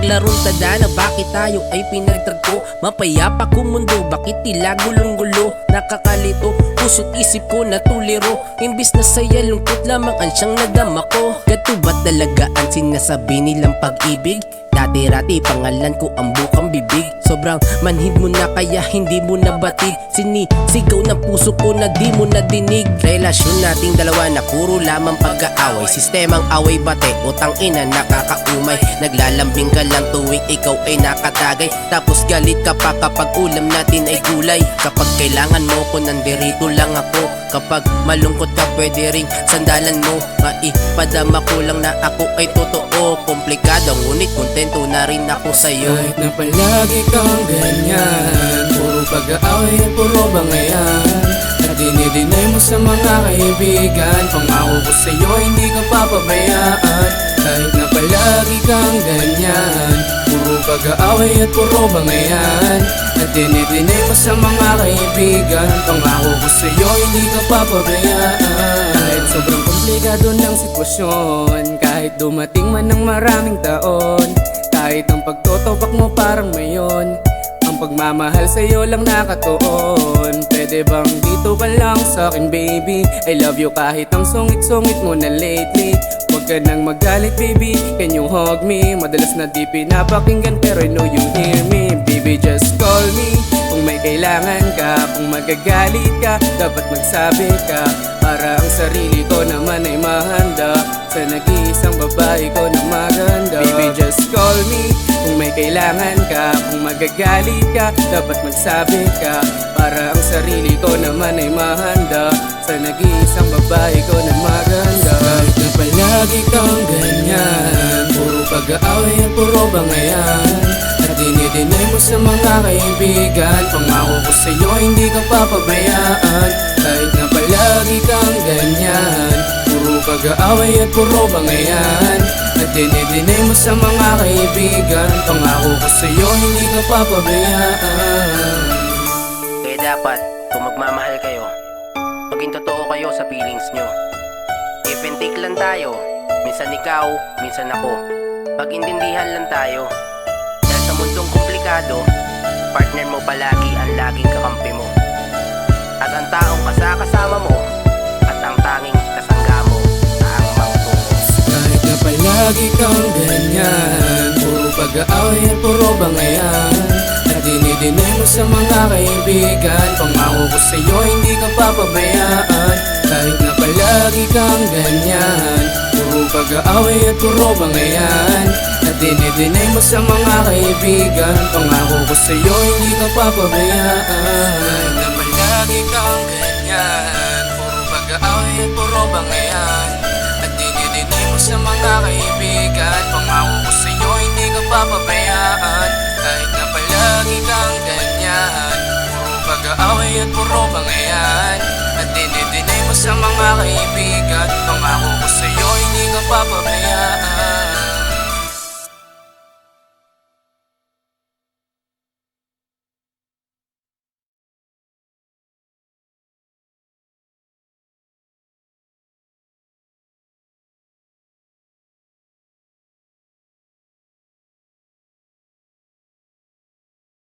Naglarong tadhana, bakit tayo ay pinagtagpo? Mapayapa kong mundo, bakit tila gulong-gulo? Nakakalito, puso't isip ko natuliro. Imbis na saya, lungkot lamang ang siyang nadama ko. Gato ba talaga ang sinasabi nilang pag-ibig? Dati-rati pangalan ko ang bukang bibig. Sobrang manhid mo na kaya hindi mo nabatid. Sinisigaw ng puso ko na di mo nadinig. Relasyon nating dalawa na puro lamang pag-aaway. Sistemang away bate, utang ina nakakaumay. Naglalambing ka lang tuwing ikaw ay nakatagay. Tapos galit ka pa kapag ulam natin ay gulay. Kapag kailangan mo ko nandirito lang ako. Kapag malungkot ka pwede ring sandalan mo. Maipadama ko lang na ako ay totoo. Komplikado ngunit kontento na rin ako sa'yo. Kahit na palagi kang ganyan, puro pag-aaway at puro bangayan. At dinidinay mo sa mga kaibigan, pangako ko sa'yo hindi ka papabayaan. Kahit na palagi kang ganyan, puro pag-aaway at puro bangayan. At dinidinay mo sa mga kaibigan, pangako ko sa'yo hindi ka papabayaan. Kahit sobrang komplikado ng sitwasyon, kahit dumating man ng maraming taon, kahit ang pagtotopak mo parang mayon, ang pagmamahal sa'yo lang nakatuon. Pwede bang dito ka lang sa'kin baby? I love you kahit ang sungit-sungit mo na lately. Huwag ka nang magalit baby, can you hug me? Madalas na di pinapakinggan pero I know you hear me. Baby just call me kung may kailangan ka. Kung magagalit ka, dapat magsabi ka, para ang sarili ko naman ay mahanda sa nag-iisang babae ko na maganda. Baby just call me kung may kailangan ka. Kung magagalit ka, dapat magsabi ka, para ang sarili ko naman ay mahanda sa nag-iisang babae ko na maganda. Kahit na palagi kang ganyan, puro pag-aaway at puro bangayan. At dinidinay mo sa mga kaibigan, pangako ko sa'yo hindi ka papabayaan. Kahit na palagi kang ganyan, puro pag-aaway at puro bangayan. At dinidinay mo sa mga kaibigan, pangako ko sa'yo hindi ka papabayaan. Kaya dapat, kung magmamahal kayo, maging totoo kayo sa feelings nyo. Give and take lang tayo, minsan ikaw, minsan ako. Pag-intindihan lang tayo. Dahil sa mundong komplikado, partner mo palagi ang laging kakampi mo. At ang taong kasama mo, at ang tanging kasangga mo sa angmang tungo. Kahit na palagi kang ganyan, puro pag-aaway at puro bangayan. At dinidinay mo sa mga kaibigan, pangako ko sa'yo hindi ka papabayaan. Kahit na palagi kang ganyan, puro pag-aaway at puro bangayan. At dinidinay mo sa mga kaibigan, pangako ko sa'yo hindi ka papabayaan. Kahit na palagi kang ganyan, puro pag-aaway at puro bangayan. At dinidinay mo sa mga kaibigan, pangako ko sa'yo hindi ka papabayaan. Kahit na palagi kang ganyan, puro pag-aaway at puro bangayan. At dinidinay mo sa mga kaibigan, pangako ko sa'yo hindi ka papabayaan.